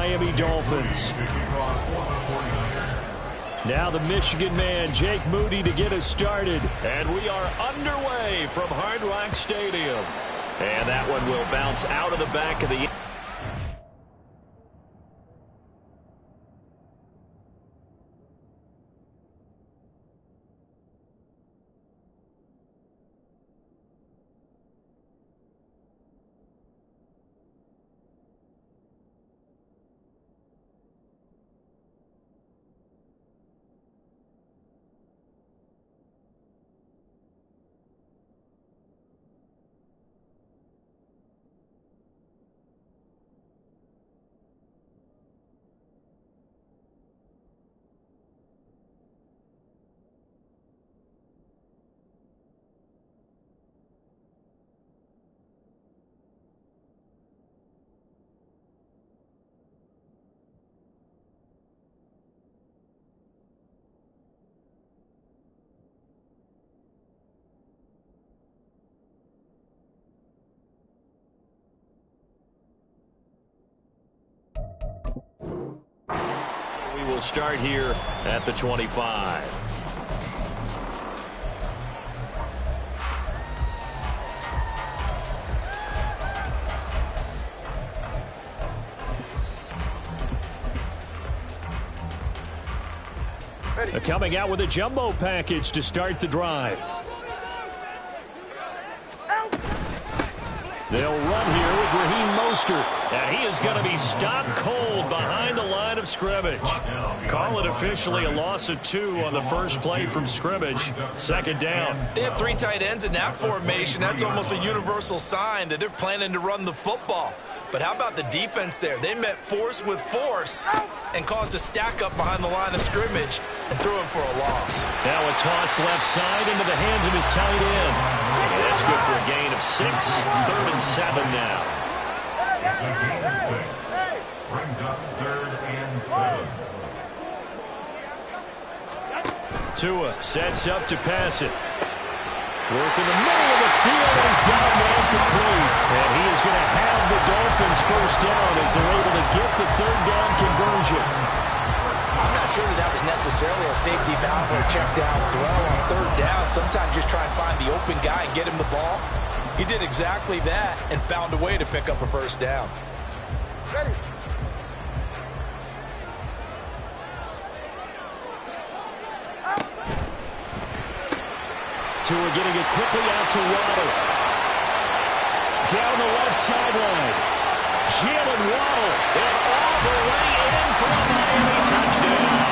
Miami Dolphins. Now the Michigan man, Jake Moody, to get us started. And we are underway from Hard Rock Stadium. And that one will bounce out of the back of the... We will start here at the 25. Coming out with a jumbo package to start the drive. They'll run here with Raheem Mostert, and he is going to be stopped cold behind the line of scrimmage. Call it officially a loss of 2 on the first play from scrimmage. Second down. They have 3 tight ends in that formation. That's almost a universal sign that they're planning to run the football. But how about the defense there? They met force with force and caused a stack up behind the line of scrimmage and threw him for a loss. Now a toss left side into the hands of his tight end. And that's good for a gain of 6. 3rd and 7 now. It's a gain of 6. Brings up 3rd and 7. Tua sets up to pass it. Work in the middle of the field, and he's got man complete. And he is going to have the Dolphins first down as they're able to get the 3rd down conversion. I'm not sure that was necessarily a safety valve or a check down throw on 3rd down. Sometimes just try and find the open guy and get him the ball. He did exactly that and found a way to pick up a first down. Ready. Tua getting it quickly out to Waddle. Down the left sideline. Jalen Waddle, and all the way in for a Miami touchdown.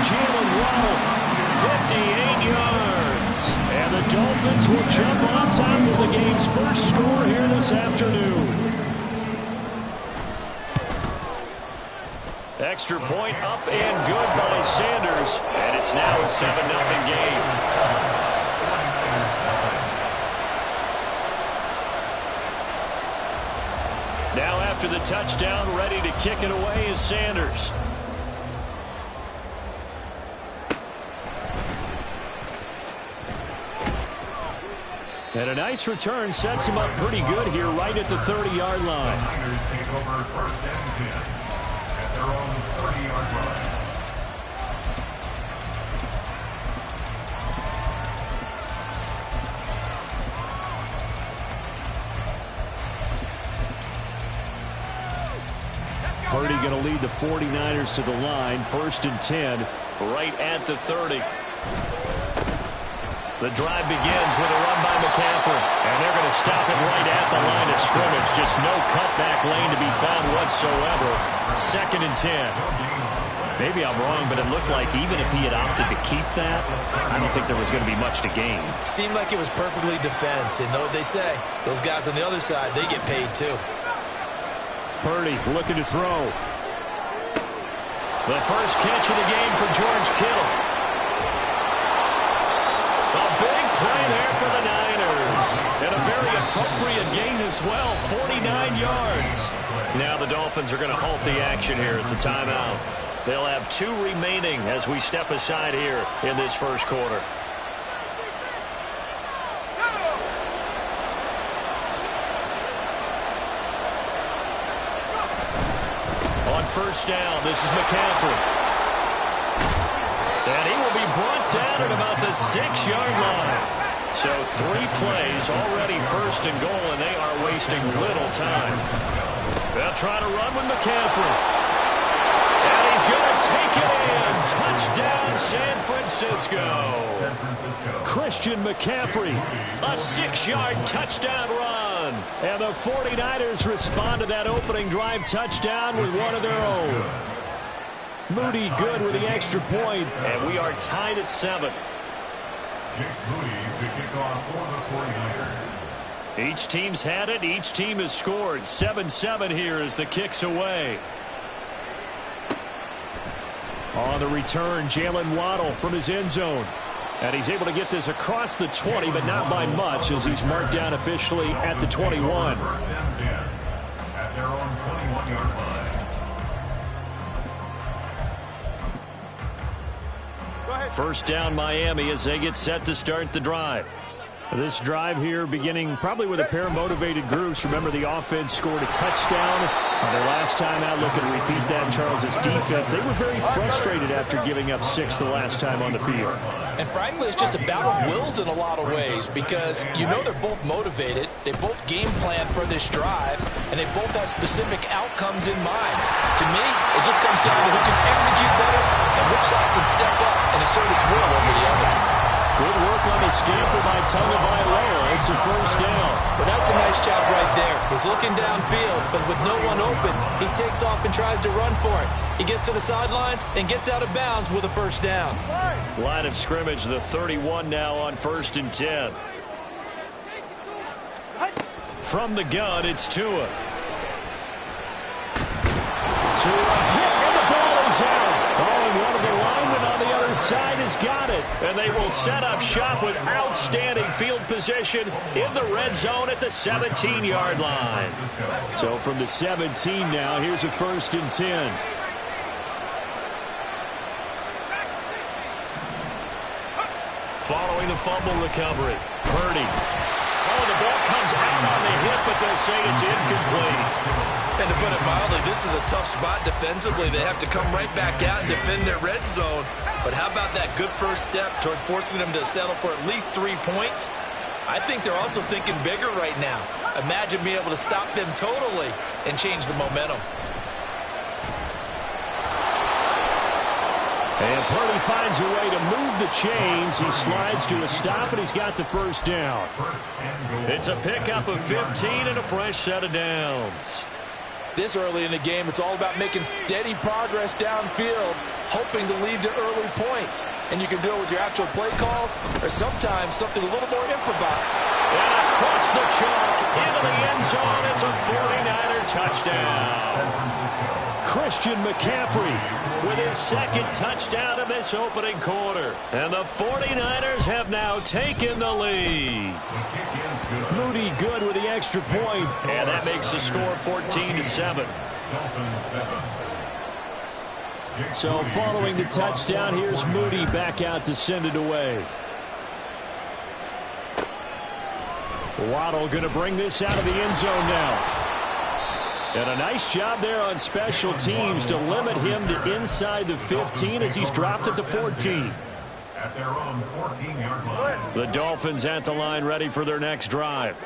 Jalen Waddle, 58 yards. And the Dolphins will jump on top of the game's first score here this afternoon. Extra point up and good by Sanders. And it's now a 7-0 game. Now after the touchdown, ready to kick it away is Sanders. And a nice return sets him up pretty good here right at the 30-yard line. Niners take over 1st and 10 at their own 30-yard line. Purdy going to lead the 49ers to the line. 1st and 10, right at the 30. The drive begins with a run by McCaffrey. And they're going to stop it right at the line of scrimmage. Just no cutback lane to be found whatsoever. 2nd and 10. Maybe I'm wrong, but it looked like even if he had opted to keep that, I don't think there was going to be much to gain. Seemed like it was perfectly defense. And know what they say? Those guys on the other side, they get paid too. Purdy looking to throw. The first catch of the game for George Kittle. A big play there for the Niners. And a very appropriate gain as well, 49 yards. Now the Dolphins are going to halt the action here. It's a timeout. They'll have 2 remaining as we step aside here in this first quarter. on first down. This is McCaffrey. And he will be brought down at about the 6-yard line. So 3 plays, already first and goal, and they are wasting little time. They'll try to run with McCaffrey. And he's going to take it in. Touchdown, San Francisco. Christian McCaffrey, a 6-yard touchdown run. And the 49ers respond to that opening drive touchdown with one of their own. Moody good with the extra point, and we are tied at 7. Jake Moody to kick off for the 49ers. Each team's had it. Each team has scored. 7-7 here as the kick's away. On the return, Jalen Waddle from his end zone. And he's able to get this across the 20, but not by much as he's marked down officially at the 21. First and 10 at their own 21-yard line. First down Miami as they get set to start the drive. This drive here beginning probably with a pair of motivated groups. Remember, the offense scored a touchdown their last time out. Looking to repeat that. Charles's defense, they were very frustrated after giving up 6 the last time on the field. And frankly, it's just a battle of wills in a lot of ways because you know they're both motivated. They both game plan for this drive, and they both have specific outcomes in mind. To me, it just comes down to who can execute better and which side can step up and assert its will over the other. Good work on the scamper by Tagovailoa. It's a first down. But that's a nice job right there. He's looking downfield, but with no one open, he takes off and tries to run for it. He gets to the sidelines and gets out of bounds with a first down. Line of scrimmage, the 31 now on 1st and 10. From the gun, it's Tua. Tua hit, and the ball is out. Oh, and one of the linemen on the other side has got it. And they will set up shop with outstanding field position in the red zone at the 17-yard line. So from the 17 now, here's a 1st and 10. Following the fumble recovery, Purdy. Oh, the ball comes out on the hit, but they'll say it's incomplete. And to put it mildly, this is a tough spot defensively. They have to come right back out and defend their red zone. But how about that good first step towards forcing them to settle for at least 3 points? I think they're also thinking bigger right now. Imagine being able to stop them totally and change the momentum. And Purdy finds a way to move the chains. He slides to a stop, and he's got the first down. It's a pickup of 15 and a fresh set of downs. This early in the game, it's all about making steady progress downfield, hoping to lead to early points. And you can do it with your actual play calls or sometimes something a little more improvised. And across the chalk, into the end zone, it's a 49er touchdown. Christian McCaffrey with his 2nd touchdown of this opening quarter. And the 49ers have now taken the lead. Moody good with the extra point, and that makes the score 14-7. So following the touchdown, here's Moody back out to send it away. Waddle going to bring this out of the end zone now. And a nice job there on special teams to limit him to inside the 15 as he's dropped at the 14. At their own 14-yard line. The Dolphins at the line ready for their next drive.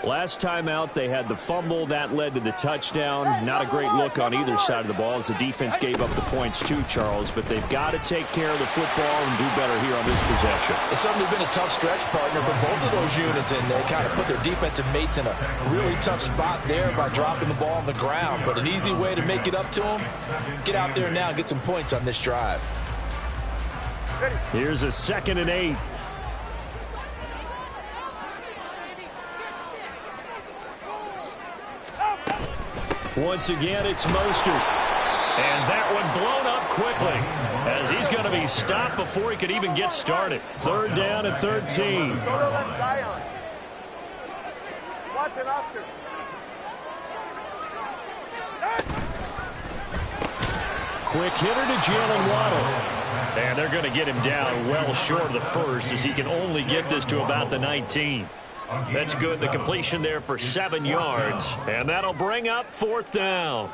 Last time out, they had the fumble. That led to the touchdown. Not a great look on either side of the ball as the defense gave up the points too, Charles. But they've got to take care of the football and do better here on this possession. It's certainly been a tough stretch, partner, for both of those units, and they kind of put their defensive mates in a really tough spot there by dropping the ball on the ground. But an easy way to make it up to them, get out there now and get some points on this drive. Here's a 2nd and 8. Once again, it's Mostert. And that one blown up quickly as he's going to be stopped before he could even get started. 3rd down and 13. Quick hitter to Jalen Waddle. And they're going to get him down well short of the first as he can only get this to about the 19. That's good. The completion there for 7 yards. And that'll bring up 4th down.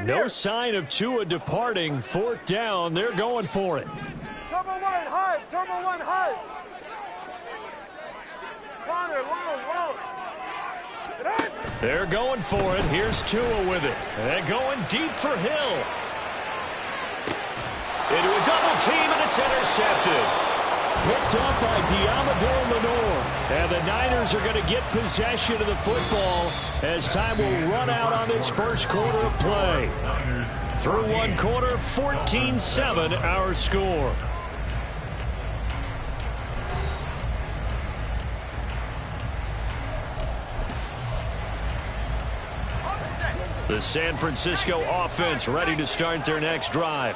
No sign of Tua departing. 4th down. They're going for it. Turbo one, high. Turbo one, high. Corner, low. They're going for it. Here's Tua with it. They're going deep for Hill. Into a double team, and it's intercepted. Picked up by Diamador Lenore. And the Niners are going to get possession of the football as time will run out on this first quarter of play. Through one quarter, 14-7 our score. The San Francisco offense ready to start their next drive.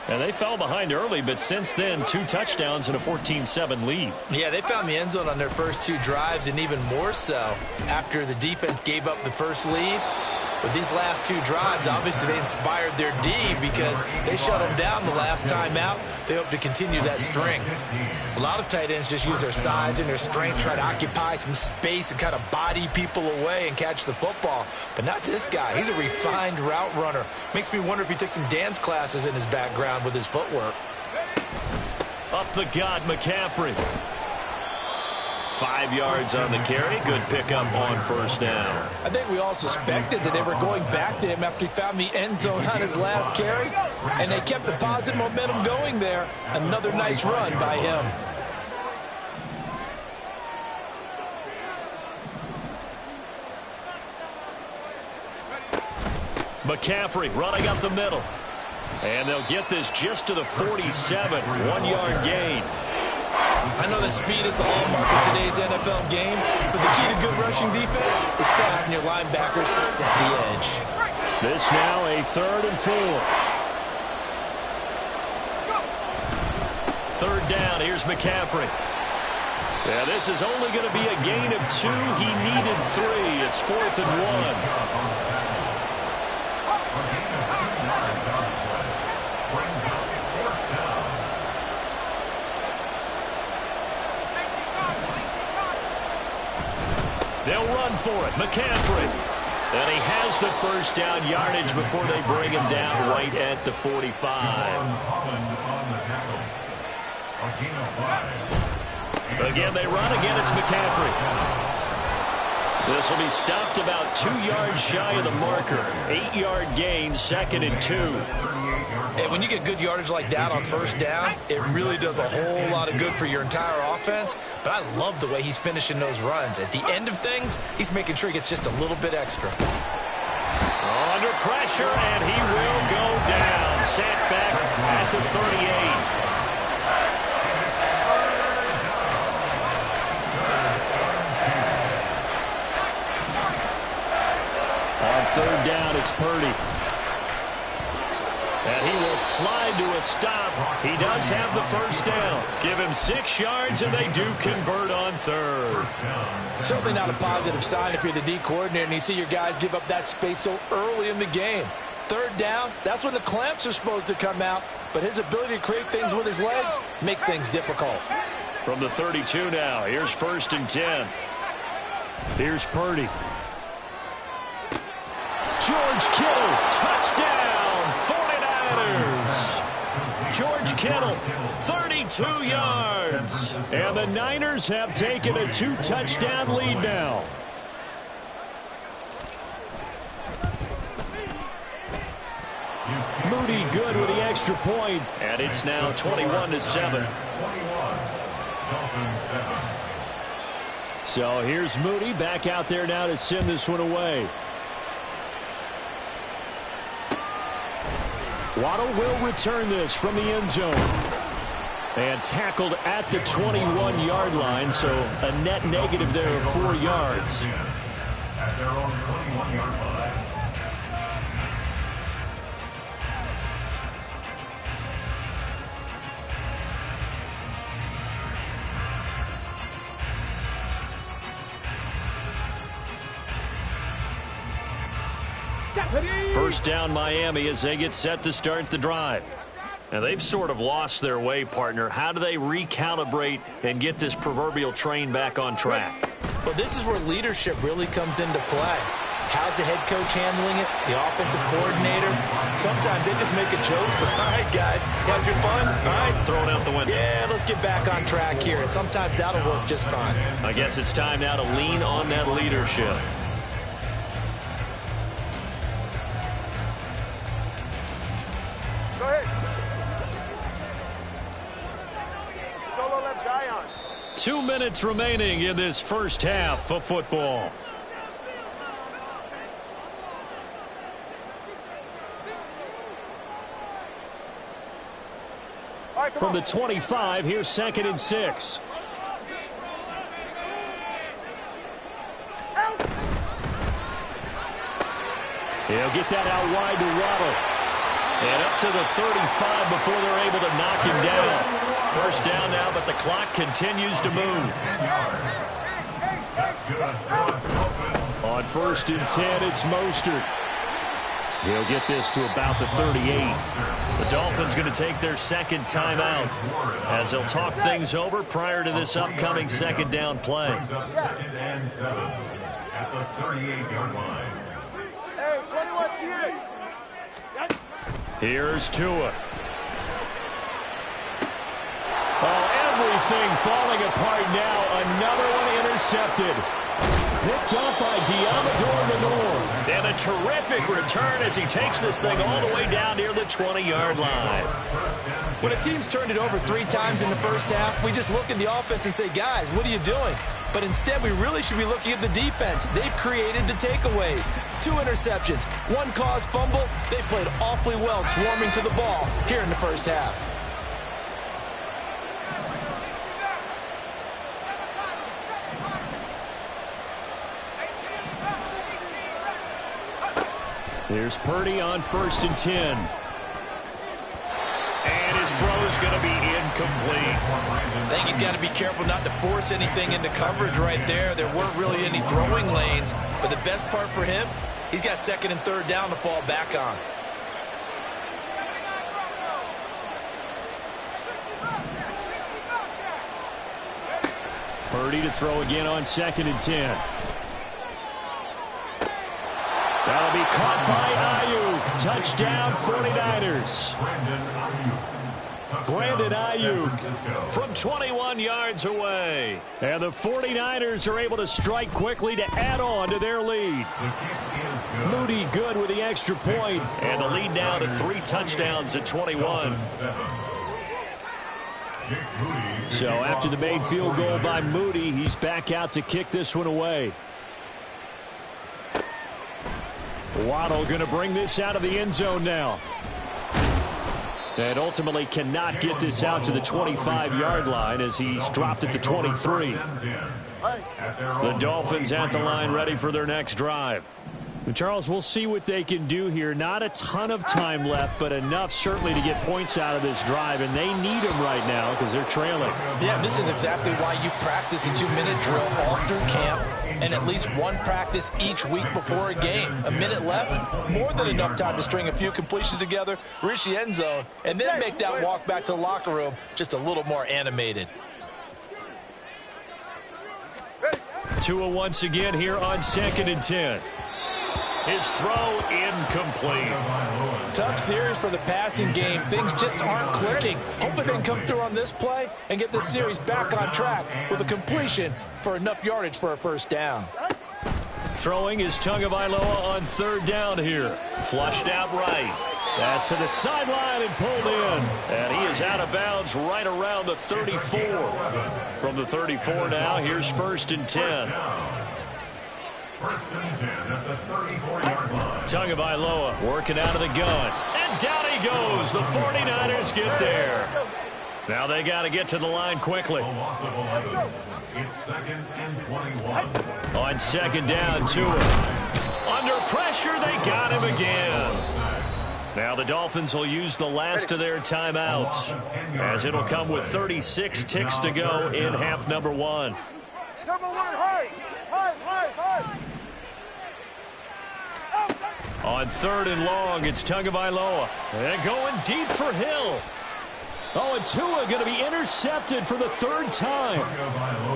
And they fell behind early, but since then, 2 touchdowns and a 14-7 lead. Yeah, they found the end zone on their first 2 drives, and even more so after the defense gave up the first lead. With these last 2 drives, obviously they inspired their D because they shut them down the last time out. They hope to continue that string. A lot of tight ends just use their size and their strength, try to occupy some space and kind of body people away and catch the football. But not this guy. He's a refined route runner. Makes me wonder if he took some dance classes in his background with his footwork. Up the gut, McCaffrey. 5 yards on the carry. Good pickup on 1st down. I think we all suspected that they were going back to him after he found the end zone on his last carry, and they kept the positive momentum going there. Another nice run by him. McCaffrey running up the middle. And they'll get this just to the 47. 1-yard gain. I know that speed is the hallmark of today's NFL game, but the key to good rushing defense is still having your linebackers set the edge. This now a 3rd and 4. 3rd down. Here's McCaffrey. Yeah, this is only going to be a gain of 2. He needed 3. It's 4th and 1. They'll run for it. McCaffrey. And he has the 1st down yardage before they bring him down right at the 45. Again, they run. Again, it's McCaffrey. This will be stopped about 2 yards shy of the marker. 8-yard gain, 2nd and 2. And when you get good yardage like that on 1st down, it really does a whole lot of good for your entire offense. But I love the way he's finishing those runs. At the end of things, he's making sure he gets just a little bit extra. Under pressure, and he will go down. Sacked back at the 38. On 3rd down, it's Purdy. And he will slide to a stop. He does have the 1st down. Give him 6 yards, and they do convert on 3rd. Certainly not a positive sign if you're the D coordinator and you see your guys give up that space so early in the game. 3rd down, that's when the clamps are supposed to come out, but his ability to create things with his legs makes things difficult. From the 32 now, here's 1st and 10. Here's Purdy. George Kittle, touchdown, 49ers. George Kittle, 32 yards. And the Niners have taken a 2-touchdown lead now. Moody good with the extra point, and it's now 21-7. So here's Moody back out there now to send this one away. Waddle will return this from the end zone. And tackled at the 21-yard line, so a net negative there of 4 yards. At their own 21-yard line. First down Miami as they get set to start the drive. And they've sort of lost their way, partner. How do they recalibrate and get this proverbial train back on track? Well, this is where leadership really comes into play. How's the head coach handling it? The offensive coordinator? Sometimes they just make a joke. All right, guys, had your fun? All right, throw it out the window. Yeah, let's get back on track here. And sometimes that'll work just fine. I guess it's time now to lean on that leadership. Go ahead. Solo left Zion. 2 minutes remaining in this first half of football. From the 25, here's 2nd and 6. He'll get that out wide to Waddle. And up to the 35 before they're able to knock him down. First down now, but the clock continues to move. On 1st and 10, it's Mostert. He'll get this to about the 38. The Dolphins going to take their 2nd timeout as they'll talk things over prior to this upcoming 2nd down play. 2nd and 7 at the 38-yard line. Hey, 21 here. Here's Tua. Oh, everything falling apart now. Another one intercepted. Picked up by Diamador Lenore. And a terrific return as he takes this thing all the way down near the 20-yard line. When a team's turned it over 3 times in the first half, we just look at the offense and say, guys, what are you doing? But instead, we really should be looking at the defense. They've created the takeaways. 2 interceptions, 1 caused fumble. They played awfully well swarming to the ball here in the first half. Here's Purdy on 1st and 10. And his throw's going to be incomplete. I think he's got to be careful not to force anything into coverage right there. There weren't really any throwing lanes. But the best part for him, he's got 2nd and 3rd down to fall back on. Purdy to throw again on 2nd and 10. That'll be caught by Ayuk. Touchdown, 49ers. Brandon Ayuk from 21 yards away. And the 49ers are able to strike quickly to add on to their lead. Moody good with the extra point. And the lead now to 3 touchdowns at 21. So after the made field goal by Moody, he's back out to kick this one away. Waddle going to bring this out of the end zone now. And ultimately cannot get this out to the 25-yard line as he's dropped at the 23. The Dolphins at the line ready for their next drive. Charles, we'll see what they can do here. Not a ton of time left, but enough certainly to get points out of this drive, and they need them right now because they're trailing. Yeah, this is exactly why you practice a 2-minute drill all through camp and at least 1 practice each week before a game. A minute left, more than enough time to string a few completions together, reach the end zone, and then make that walk back to the locker room just a little more animated. Tua once again here on 2nd and 10. His throw incomplete. Tough series for the passing game. Things just aren't clicking. Hoping they can come through on this play and get this series back on track with a completion for enough yardage for a first down. Throwing is Tagovailoa on 3rd down here. Flushed out right. That's to the sideline and pulled in. And he is out of bounds right around the 34. From the 34 now, here's 1st and 10. 1st and 10 at the 34-yard line. Tagovailoa working out of the gun. And down he goes. The 49ers get there. Now they got to get to the line quickly. A loss of 11. It's 2nd and 21. On 2nd down, Tua. Under pressure, they got him again. Now the Dolphins will use the last of their timeouts as it'll come with 36 ticks to go in half number 1. Number 1, high. On 3rd and long, it's Tagovailoa. And going deep for Hill. Oh, and Tua going to be intercepted for the third time.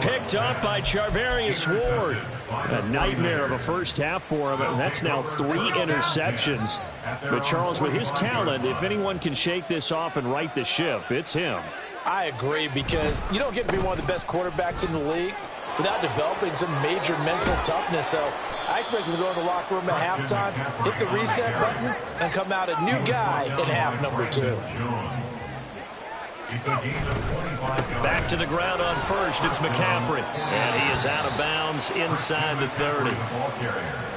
Picked up by Charvarius Ward. A nightmare of a first half for him, and that's now 3 interceptions. But Charles, with his talent, if anyone can shake this off and right the ship, it's him. I agree, because you don't get to be one of the best quarterbacks in the league without developing some major mental toughness. So I expect him to go in the locker room at halftime, hit the reset button, and come out a new guy in half number 2. Back to the ground on first. It's McCaffrey. And he is out of bounds inside the 30.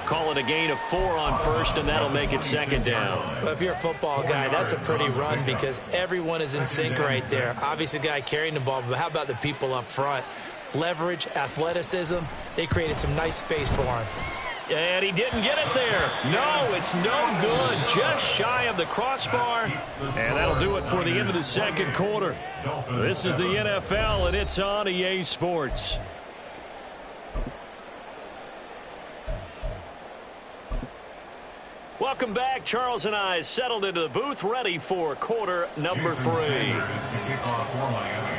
Call it a gain of 4 on first, and that'll make it second down. Well, if you're a football guy, that's a pretty run because everyone is in sync right there. Obviously, the guy carrying the ball, but how about the people up front? Leverage, athleticism, they created some nice space for him. And he didn't get it there. No, it's no good. Just shy of the crossbar. And that'll do it for the end of the second quarter. This is the NFL, and it's on EA Sports. Welcome back. Charles and I settled into the booth, ready for quarter number 3.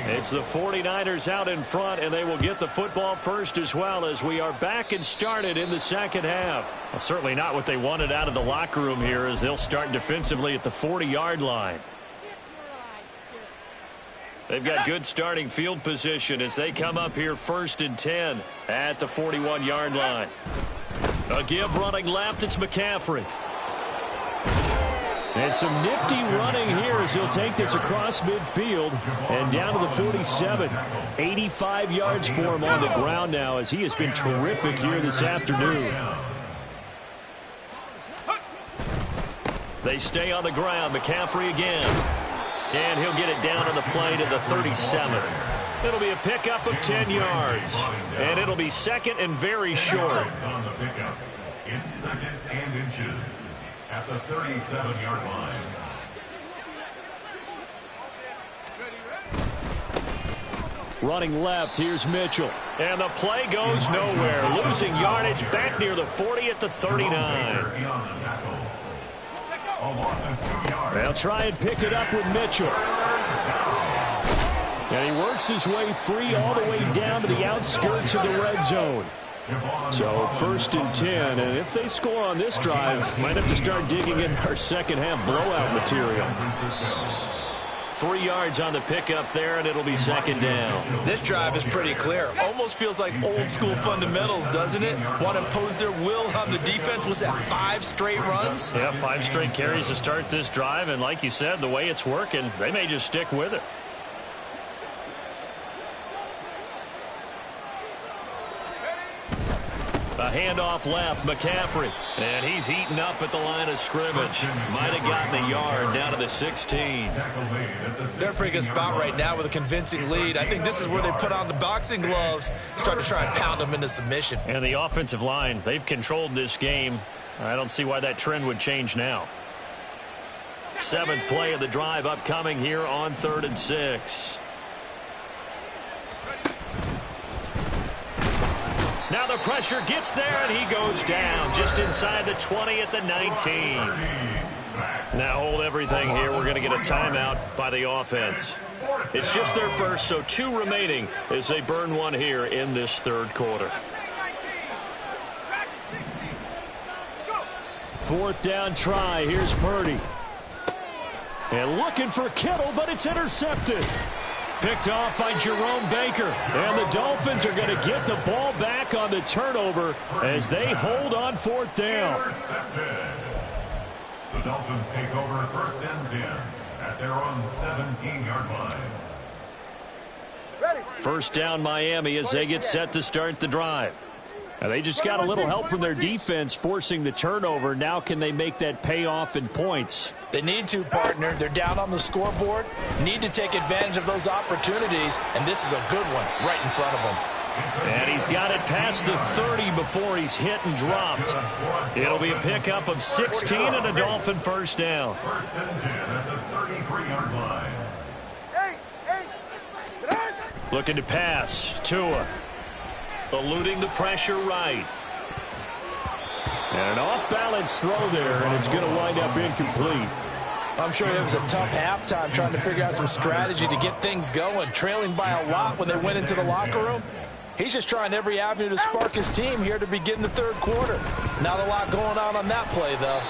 It's the 49ers out in front, and they will get the football first as well as we are back and started in the second half. Well, certainly not what they wanted out of the locker room here, as they'll start defensively at the 40-yard line. They've got good starting field position as they come up here 1st and 10 at the 41-yard line. A give running left, it's McCaffrey. And some nifty running here as he'll take this across midfield and down to the 47. 85 yards for him on the ground now as he has been terrific here this afternoon. They stay on the ground. McCaffrey again. And he'll get it down on the play to the 37. It'll be a pickup of 10 yards. And it'll be second and very short. It's second and inches at the 37-yard line. Running left, here's Mitchell. And the play goes nowhere. Losing yardage back near the 40 at the 39. They'll try and pick it up with Mitchell. And he works his way free all the way down to the outskirts of the red zone. So 1st and 10, and if they score on this drive, might have to start digging in our second half blowout material. 3 yards on the pickup there, and it'll be second down. This drive is pretty clear. Almost feels like old school fundamentals, doesn't it? Want to impose their will on the defense. Was that 5 straight runs? Yeah, 5 straight carries to start this drive, and like you said, the way it's working, they may just stick with it. A handoff left, McCaffrey. And he's eaten up at the line of scrimmage. Might have gotten a yard down to the 16. They're in a pretty good spot right now with a convincing lead. I think this is where they put on the boxing gloves, start to try and pound them into submission. And the offensive line, they've controlled this game. I don't see why that trend would change now. 7th play of the drive upcoming here on 3rd and 6. Now the pressure gets there, and he goes down just inside the 20 at the 19. Now hold everything here. We're going to get a timeout by the offense. It's just their first, so 2 remaining as they burn one here in this 3rd quarter. 4th down try. Here's Purdy. And looking for Kittle, but it's intercepted. Picked off by Jerome Baker. And the Dolphins are going to get the ball back on the turnover as they hold on 4th down. The Dolphins take over 1st and 10 at their own 17-yard line. First down Miami as they get set to start the drive. Now they just got a little help from their defense forcing the turnover. Now can they make that pay off in points? They need to, partner. They're down on the scoreboard. Need to take advantage of those opportunities, and this is a good one right in front of them. And he's got it past the 30 before he's hit and dropped. It'll be a pickup of 16 and a Dolphin first down. 1st and 10 at the 33-yard line. Looking to pass. Tua. Eluding the pressure right. And an off-balance throw there, and it's going to wind up incomplete. I'm sure it was a tough halftime trying to figure out some strategy to get things going, trailing by a lot when they went into the locker room. He's just trying every avenue to spark his team here to begin the third quarter. Not a lot going on that play, though.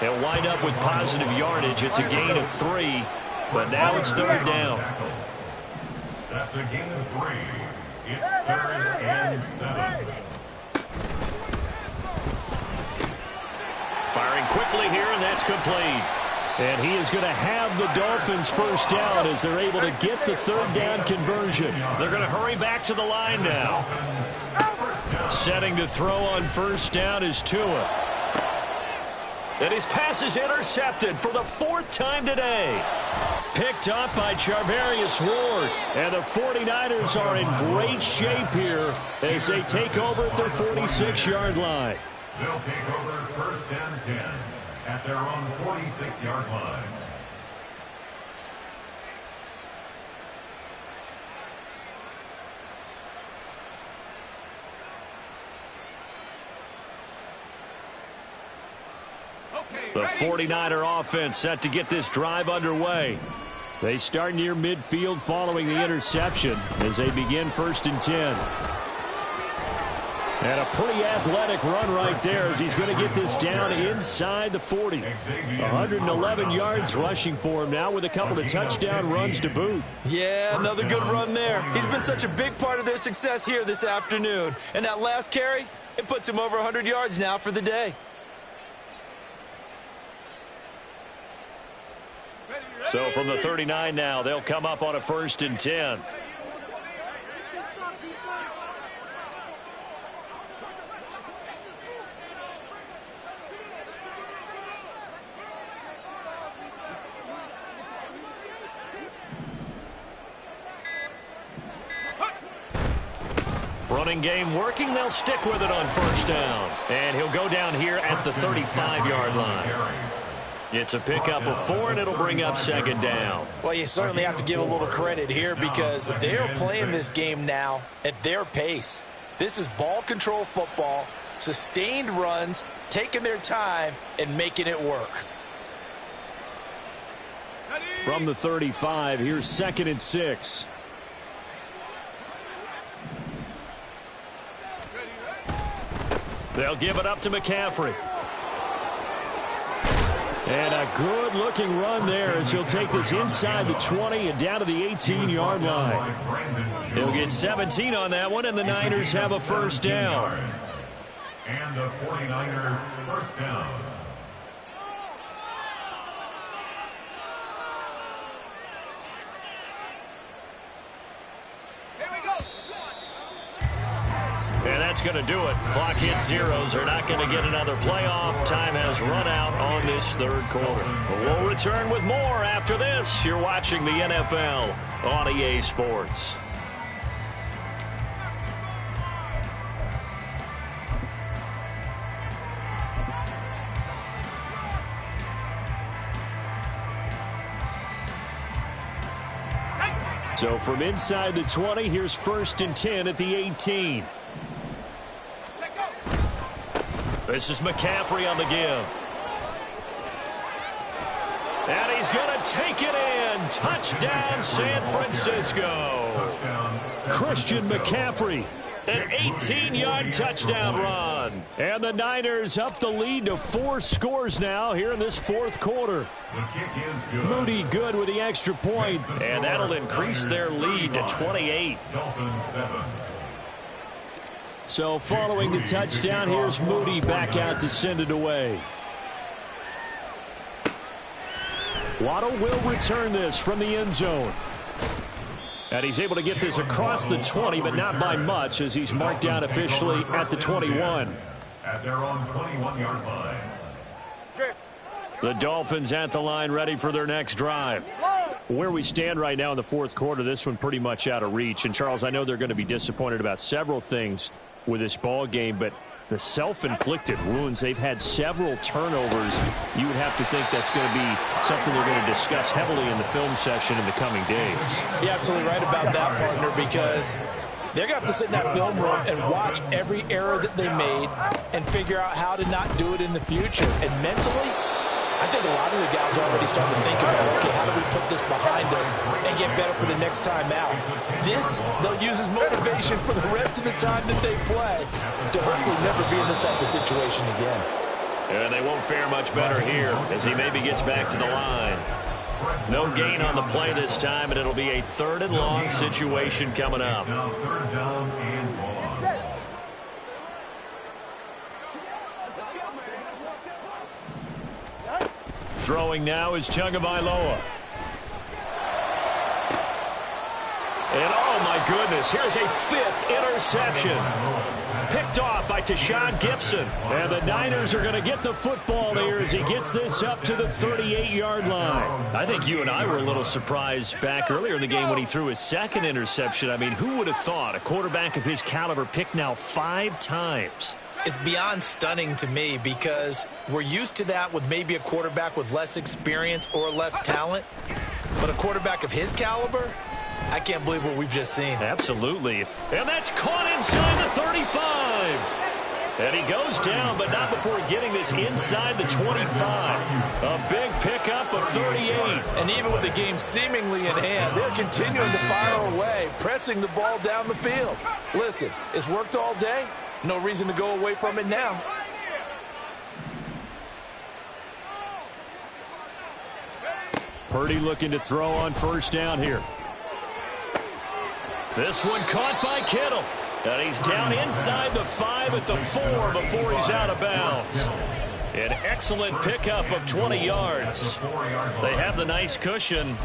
They'll wind up with positive yardage. It's a gain of 3, but now it's third down. That's a gain of 3. It's 3rd and 7. Firing quickly here, and that's complete. And he is going to have the Dolphins first down as they're able to get the third down conversion. They're going to hurry back to the line now. Setting to throw on first down is Tua. And his pass is intercepted for the 4th time today. Picked up by Charvarius Ward. And the 49ers are in great shape here as they take over at their 46-yard line. They'll take over 1st and 10 at their own 46-yard line. The 49er offense set to get this drive underway. They start near midfield following the interception as they begin 1st and 10. And a pretty athletic run right there as he's going to get this down inside the 40. 111 yards rushing for him now with a couple of touchdown runs to boot. Yeah, another good run there. He's been such a big part of their success here this afternoon. And that last carry, it puts him over 100 yards now for the day. So from the 39 now, they'll come up on a 1st and 10. Running game working. They'll stick with it on first down. And he'll go down here at the 35-yard line. It's a pickup of 4, and it'll bring up 2nd down. Well, you certainly have to give a little credit here because they're playing this game now at their pace. This is ball control football, sustained runs, taking their time, and making it work. From the 35, here's 2nd and 6. They'll give it up to McCaffrey. And a good-looking run there as he'll take this inside the 20 and down to the 18-yard line. He'll get 17 on that one, and the Niners have a first down. And the 49er first down. And that's going to do it. Clock hits zeros. They're not going to get another playoff. Time has run out on this third quarter. We'll return with more after this. You're watching the NFL on EA Sports. So from inside the 20, here's 1st and 10 at the 18. This is McCaffrey on the give. And he's going to take it in. Touchdown, San Francisco. Christian McCaffrey, an 18-yard touchdown run. And the Niners up the lead to 4 scores now here in this 4th quarter. Moody good with the extra point, and that'll increase their lead to 28. So following the touchdown, here's Moody back out to send it away. Waddle will return this from the end zone. And he's able to get this across the 20, but not by much as he's marked down officially at the 21. At their own 21-yard line. The Dolphins at the line ready for their next drive. Where we stand right now in the 4th quarter, this one pretty much out of reach. And, Charles, I know they're going to be disappointed about several things with this ball game, but the self-inflicted wounds, they've had several turnovers. You would have to think that's going to be something they're going to discuss heavily in the film session in the coming days. You're absolutely right about that, partner, because they're going to have to sit in that film room and watch every error that they made and figure out how to not do it in the future. And mentally, I think a lot of the guys are already starting to think about, okay, how do we put this behind us and get better for the next time out? This, they'll use as motivation for the rest of the time that they play to hopefully never be in this type of situation again. And they won't fare much better here as he maybe gets back to the line. No gain on the play this time, and it'll be a 3rd and long situation coming up. Throwing now is Tagovailoa. And oh my goodness, here's a 5th interception. Picked off by Tashawn Gibson. And the Niners are going to get the football here as he gets this up to the 38-yard line. I think you and I were a little surprised back earlier in the game when he threw his 2nd interception. I mean, who would have thought a quarterback of his caliber picked now 5 times? It's beyond stunning to me because we're used to that with maybe a quarterback with less experience or less talent. But a quarterback of his caliber, I can't believe what we've just seen. Absolutely. And that's caught inside the 35. And he goes down, but not before getting this inside the 25. A big pickup of 38. And even with the game seemingly in hand, they're continuing to fire away, pressing the ball down the field. Listen, it's worked all day. No reason to go away from it now. Purdy looking to throw on 1st down here. This one caught by Kittle. And he's down inside the 5 at the 4 before he's out of bounds. An excellent pickup of 20 yards. They have the nice cushion.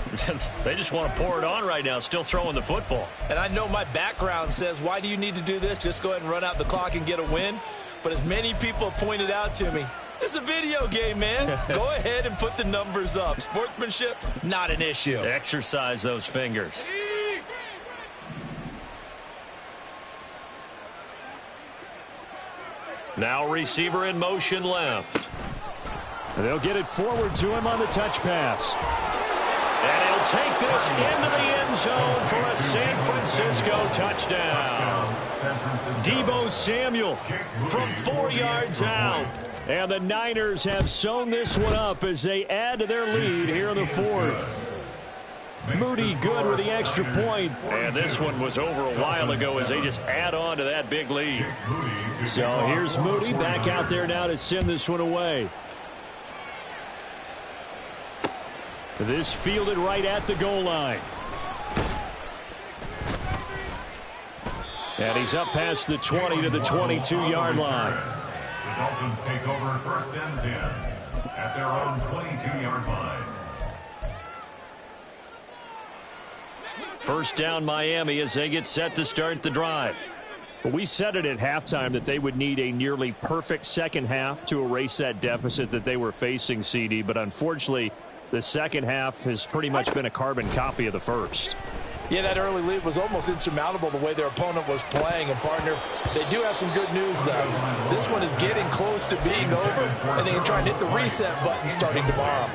They just want to pour it on right now, still throwing the football. And I know my background says, why do you need to do this? Just go ahead and run out the clock and get a win. But as many people pointed out to me, this is a video game, man. Go ahead and put the numbers up. Sportsmanship, not an issue. Exercise those fingers. Now receiver in motion left. And they'll get it forward to him on the touch pass. And he'll take this into the end zone for a San Francisco touchdown. Deebo Samuel from 4 yards out. And the Niners have sewn this one up as they add to their lead here in the 4th. Moody good with the extra point. And this one was over a while ago as they just add on to that big lead. So here's Moody back out there now to send this one away. This fielded right at the goal line. And he's up past the 20 to the 22-yard line. The Dolphins take over 1st and 10 at their own 22-yard line. 1st down Miami as they get set to start the drive. We said it at halftime that they would need a nearly perfect second half to erase that deficit that they were facing, CD. But unfortunately, the second half has pretty much been a carbon copy of the first. Yeah, that early lead was almost insurmountable the way their opponent was playing. And, partner, they do have some good news, though. This one is getting close to being over, and they can try and hit the reset button starting tomorrow.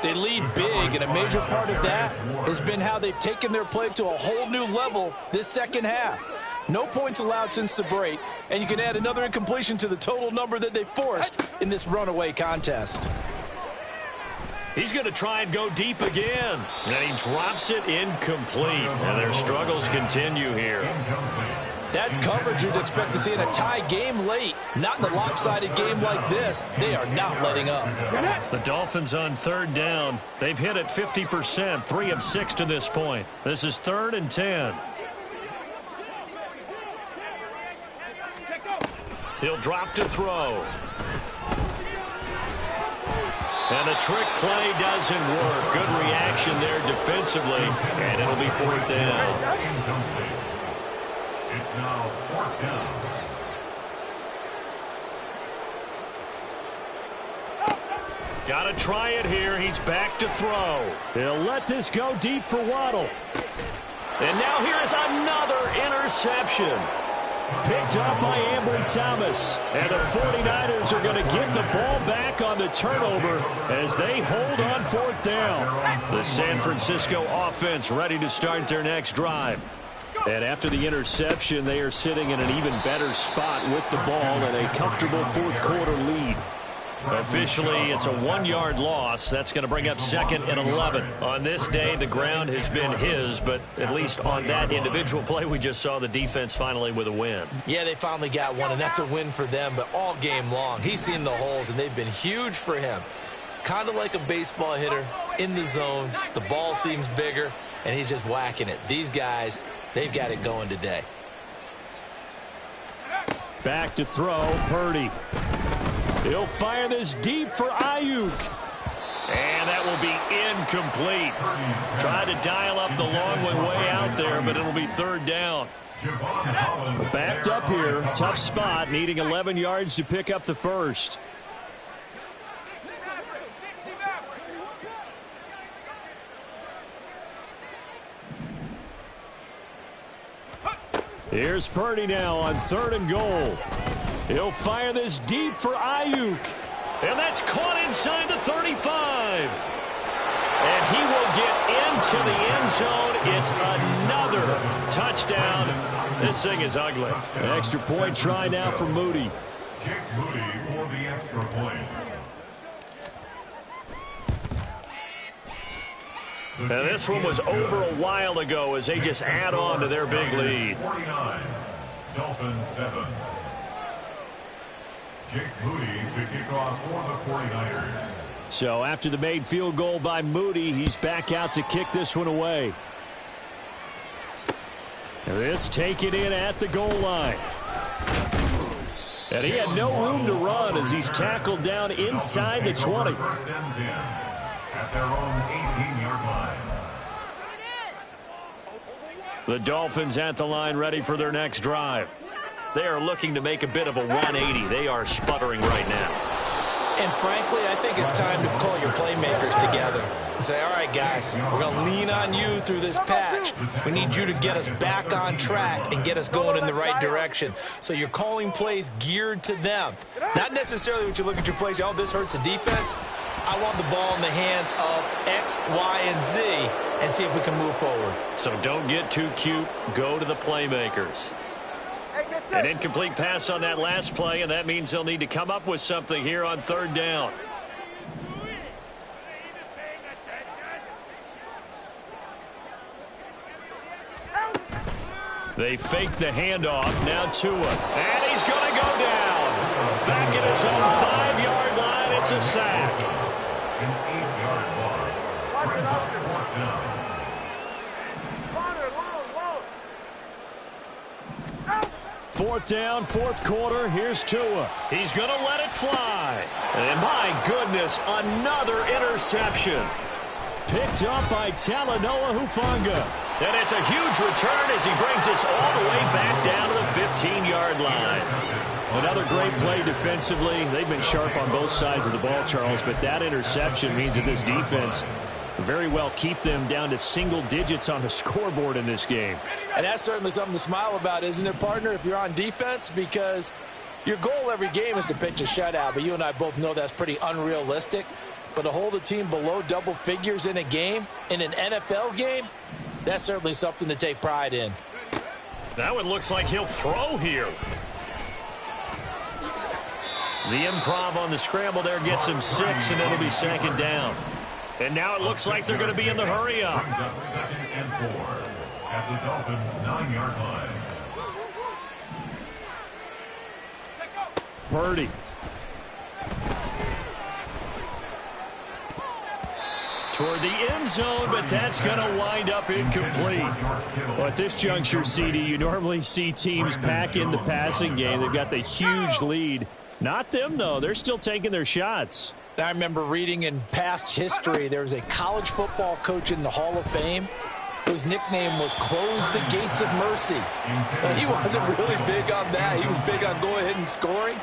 They lead big, and a major part of that has been how they've taken their play to a whole new level this second half. No points allowed since the break, and you can add another incompletion to the total number that they forced in this runaway contest. He's going to try and go deep again, and he drops it incomplete. And their struggles continue here. That's coverage you'd expect to see in a tie game late. Not in a lopsided game like this. They are not letting up. The Dolphins on 3rd down. They've hit it 50%, 3 of 6 to this point. This is 3rd and 10. He'll drop to throw. And the trick play doesn't work. Good reaction there defensively, and it'll be 4th down. It's now 4th down. Got to try it here. He's back to throw. He'll let this go deep for Waddle. And now here is another interception. Picked up by Ambry Thomas. And the 49ers are going to get the ball back on the turnover as they hold on 4th down. The San Francisco offense ready to start their next drive. And after the interception, they are sitting in an even better spot with the ball and a comfortable 4th quarter lead. Officially, it's a 1-yard loss. That's going to bring up 2nd and 11. On this day, the ground has been his, but at least on that individual play, we just saw the defense finally with a win. Yeah, they finally got one, and that's a win for them, but all game long, he's seen the holes, and they've been huge for him. Kind of like a baseball hitter in the zone. The ball seems bigger, and he's just whacking it. These guys, they've got it going today. Back to throw, Purdy. He'll fire this deep for Ayuk. And that will be incomplete. Tried to dial up the long way out there, but it'll be 3rd down. Backed up here. Tough spot, needing 11 yards to pick up the first. Here's Purdy now on 3rd and goal. He'll fire this deep for Ayuk. And that's caught inside the 35. And he will get into the end zone. It's another touchdown. This thing is ugly. An extra point try now for Moody. Jake Moody for the extra point. And this one was over a while ago as they just add on to their big lead. 49, Dolphins 7. Jake Moody to kick off for the 49ers. So after the made field goal by Moody, he's back out to kick this one away. This taken in at the goal line. And he had no room to run as he's tackled down inside the 20. First and 10 at their own 18-yard line. The Dolphins at the line ready for their next drive. They are looking to make a bit of a 180. They are sputtering right now. And frankly, I think it's time to call your playmakers together and say, all right, guys, we're going to lean on you through this patch. We need you to get us back on track and get us going in the right direction. So you're calling plays geared to them. Not necessarily when you look at your plays, oh, this hurts the defense. I want the ball in the hands of X, Y, and Z and see if we can move forward. So don't get too cute. Go to the playmakers. An incomplete pass on that last play, and that means they'll need to come up with something here on 3rd down. They fake the handoff. Now Tua. And he's going to go down. Back at his own 5-yard line. It's a sack. An 8-yard loss. Brings up 4th down. 4th down, 4th quarter. Here's Tua. He's going to let it fly. And my goodness, another interception. Picked up by Talanoa Hufanga. And it's a huge return as he brings us all the way back down to the 15-yard line. Another great play defensively. They've been sharp on both sides of the ball, Charles, but that interception means that this defense very well keep them down to single digits on the scoreboard in this game. And that's certainly something to smile about, isn't it, partner, if you're on defense? Because your goal every game is to pitch a shutout, but you and I both know that's pretty unrealistic. But to hold a team below double figures in a game, in an NFL game, that's certainly something to take pride in. That one looks like he'll throw here. The improv on the scramble there gets him 6, and it'll be 2nd down. And now it looks like they're going to be in the hurry up. Brings up 2nd and 4 at the Dolphins' 9-yard line. Purdy. Toward the end zone, but that's going to wind up incomplete. Well, at this juncture, CD, you normally see teams pack in the passing game. They've got the huge lead. Not them, though. They're still taking their shots. I remember reading in past history, there was a college football coach in the Hall of Fame whose nickname was Close the Gates of Mercy. Well, he wasn't really big on that. He was big on going ahead and scoring.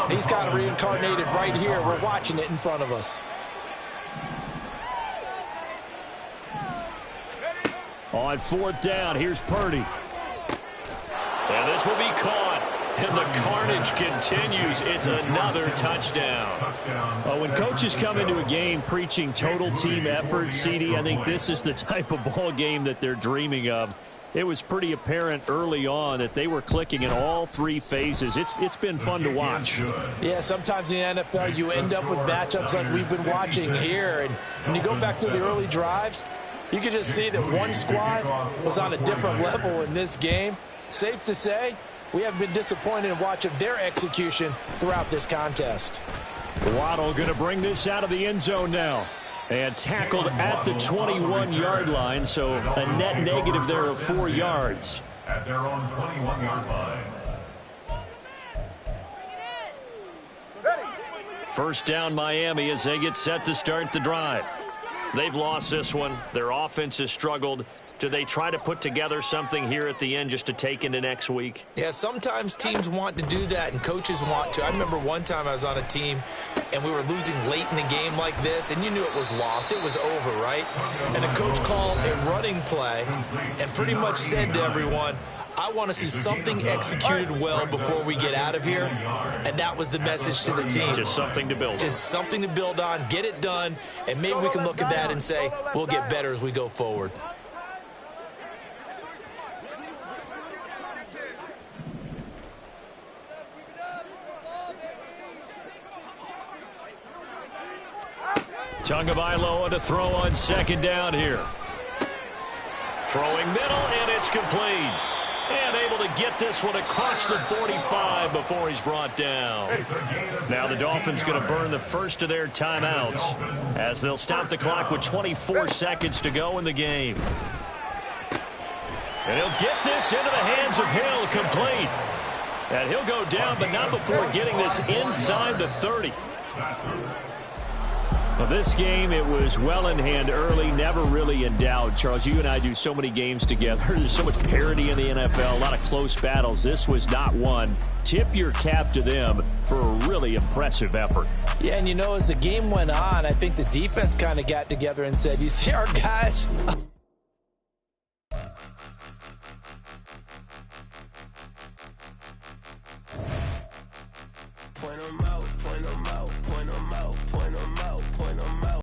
He's kind of reincarnated right here. We're watching it in front of us. On 4th down, here's Purdy. And this will be caught. And the carnage continues. It's another touchdown. When coaches come into a game preaching total team effort, CD, I think this is the type of ball game that they're dreaming of. It was pretty apparent early on that they were clicking in all three phases. It's been fun to watch. Yeah, sometimes in the NFL you end up with matchups like we've been watching here. And when you go back through the early drives, you can just see that one squad was on a different level in this game. Safe to say, we have been disappointed in watching their execution throughout this contest. Waddle going to bring this out of the end zone now. And tackled at the 21-yard line, so a net negative there of 4 yards. At their own 21-yard line. First down Miami as they get set to start the drive. They've lost this one. Their offense has struggled. Do they try to put together something here at the end just to take into next week? Yeah, sometimes teams want to do that and coaches want to. I remember one time I was on a team and we were losing late in the game like this, and you knew it was lost. It was over, right? And the coach called a running play and pretty much said to everyone, I want to see something executed well before we get out of here. And that was the message to the team. Just something to build on. Just something to build on, get it done, and maybe we can look at that and say, we'll get better as we go forward. Tagovailoa to throw on second down here. Throwing middle, and it's complete. And able to get this one across the 45 before he's brought down. Now the Dolphins going to burn the first of their timeouts as they'll stop the clock with 24 seconds to go in the game. And he'll get this into the hands of Hill, complete. And he'll go down, but not before getting this inside the 30. Well, this game, it was well in hand early, never really in doubt. Charles, you and I do so many games together. There's so much parity in the NFL, a lot of close battles. This was not one. Tip your cap to them for a really impressive effort. Yeah, and you know, as the game went on, I think the defense kind of got together and said, you see our guys? Point 'em out, point 'em out.